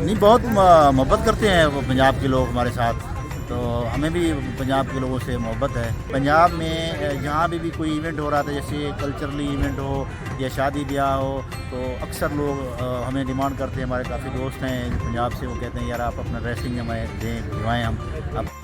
नहीं, बहुत मोहब्बत करते हैं वो पंजाब के लोग हमारे साथ, तो हमें भी पंजाब के लोगों से मोहब्बत है। पंजाब में जहाँ भी कोई इवेंट हो रहा था, जैसे कल्चरली इवेंट हो या शादी ब्याह हो, तो अक्सर लोग हमें डिमांड करते हैं। हमारे काफ़ी दोस्त हैं पंजाब से, वो कहते हैं यार आप अपना ड्रेसिंग हमें दें, भिजवाएँ हम अब।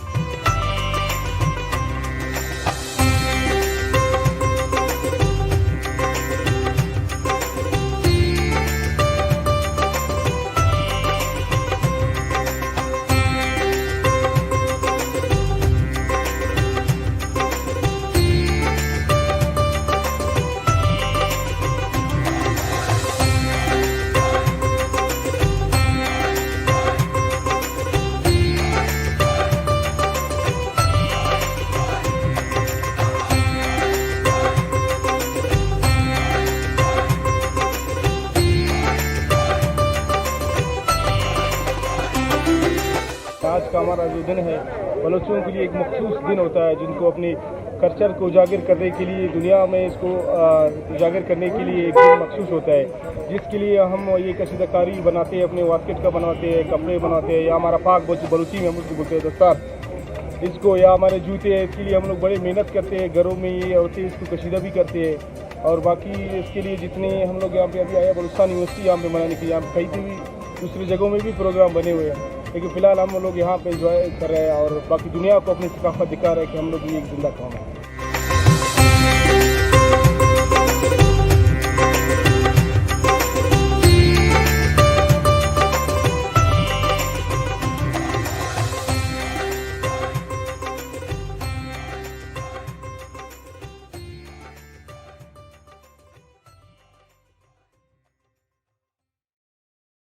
आज का हमारा जो दिन है बलोचियों के लिए एक मखसूस दिन होता है, जिनको अपने कल्चर को उजागर करने के लिए, दुनिया में इसको उजागर करने के लिए एक दिन मखसूस होता है, जिसके लिए हम ये कशीदाकारी बनाते हैं, अपने वास्केट का बनाते हैं, कपड़े बनाते हैं, या हमारा पाक बलूची में हम उसको बोलते हैं दस्तार इसको, या हमारे जूते हैं, इसके लिए हम लोग बड़ी मेहनत करते हैं। घरों में ये औरतें इसको कशीदा भी करते हैं। और बाकी इसके लिए जितने हम लोग यहाँ पे अभी आए बलूचिस्तान यूनिवर्सिटी यहाँ पे मनाने के लिए, यहाँ कहीं भी दूसरी जगहों में भी प्रोग्राम बने हुए हैं, लेकिन फ़िलहाल हम लोग यहाँ पे एंजॉय कर रहे हैं और बाकी दुनिया को अपनी सकाफत दिखा रहे हैं कि हम लोग ये एक जिंदा कौम है।